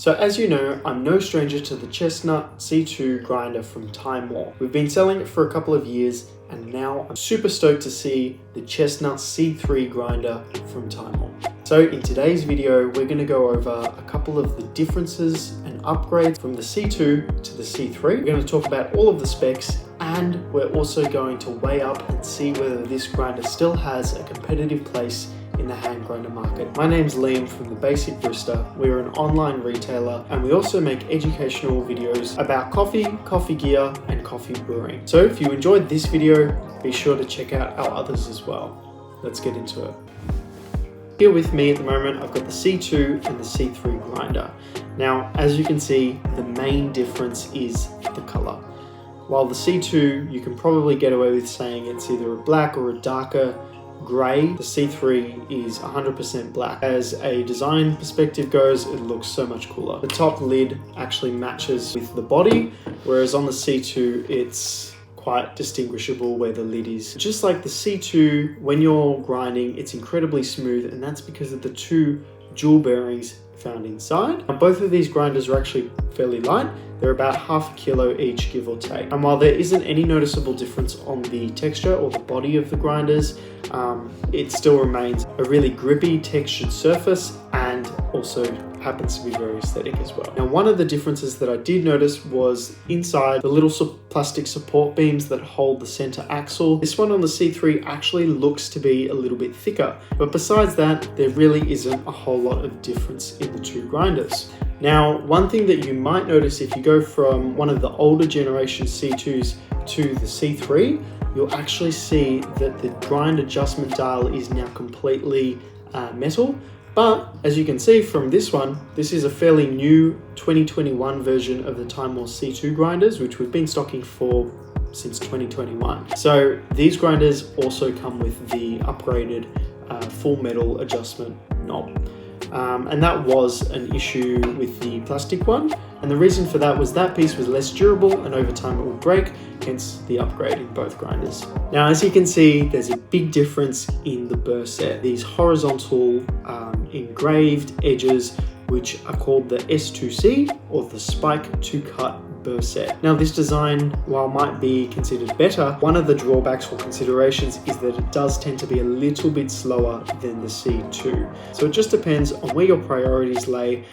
So as you know, I'm no stranger to the Chestnut C2 grinder from Timemore. We've been selling it for a couple of years, and now I'm super stoked to see the Chestnut C3 grinder from Timemore. So in today's video, we're going to go over a couple of the differences and upgrades from the C2 to the C3. We're going to talk about all of the specs, and we're also going to weigh up and see whether this grinder still has a competitive place in the hand grinder market. My name's Liam from the Basic Barista. We're an online retailer, and we also make educational videos about coffee, coffee gear, and coffee brewing. So if you enjoyed this video, be sure to check out our others as well. Let's get into it. Here with me at the moment, I've got the C2 and the C3 grinder. Now, as you can see, the main difference is the color. While the C2, you can probably get away with saying it's either a black or a darker grey, the C3 is 100% black. As a design perspective goes, it looks so much cooler. The top lid actually matches with the body, whereas on the C2, it's quite distinguishable where the lid is. Just like the C2, when you're grinding, it's incredibly smooth, and that's because of the two jewel bearings found inside. Now, both of these grinders are actually fairly light. They're about half a kilo each, give or take. And while there isn't any noticeable difference on the texture or the body of the grinders, it still remains a really grippy textured surface, and also happens to be very aesthetic as well. Now, one of the differences that I did notice was inside the little plastic support beams that hold the center axle. This one on the C3 actually looks to be a little bit thicker, but besides that, there really isn't a whole lot of difference in the two grinders. Now, one thing that you might notice if you go from one of the older generation C2s to the C3, you'll actually see that the grind adjustment dial is now completely metal. But as you can see from this one, this is a fairly new 2021 version of the Timemore C2 grinders, which we've been stocking for since 2021. So these grinders also come with the upgraded full metal adjustment knob. And that was an issue with the plastic one. And the reason for that was that piece was less durable, and over time it would break, hence the upgrade in both grinders. Now, as you can see, there's a big difference in the burr set. These horizontal engraved edges, which are called the S2C, or the spike to cut burr set. Now, this design, while might be considered better, one of the drawbacks or considerations is that it does tend to be a little bit slower than the C2. So it just depends on where your priorities lay.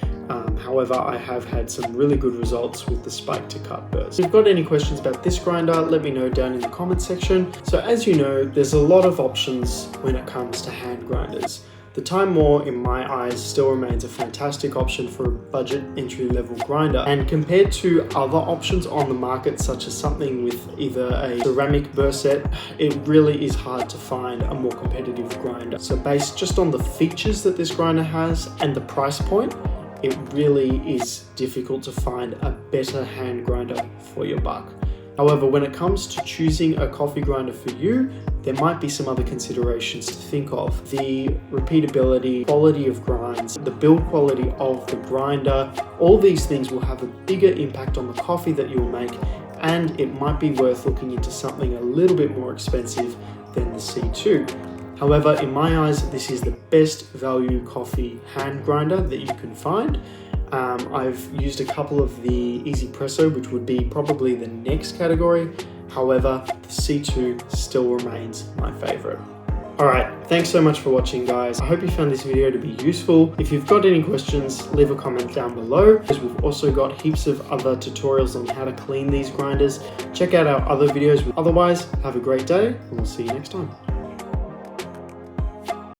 However, I have had some really good results with the spike to cut burrs. If you've got any questions about this grinder, let me know down in the comment section. So as you know, there's a lot of options when it comes to hand grinders. The Timemore, in my eyes, still remains a fantastic option for a budget entry-level grinder. And compared to other options on the market, such as something with either a ceramic burr set, it really is hard to find a more competitive grinder. So based just on the features that this grinder has and the price point, it really is difficult to find a better hand grinder for your buck. However, when it comes to choosing a coffee grinder for you, there might be some other considerations to think of. The repeatability, quality of grinds, the build quality of the grinder, all these things will have a bigger impact on the coffee that you'll make, and it might be worth looking into something a little bit more expensive than the C2. However, in my eyes, this is the best value coffee hand grinder that you can find. I've used a couple of the Easy Presso, which would be probably the next category. However, the C2 still remains my favorite. Alright, thanks so much for watching, guys. I hope you found this video to be useful. If you've got any questions, leave a comment down below, because we've also got heaps of other tutorials on how to clean these grinders. Check out our other videos. Otherwise, have a great day, and we'll see you next time.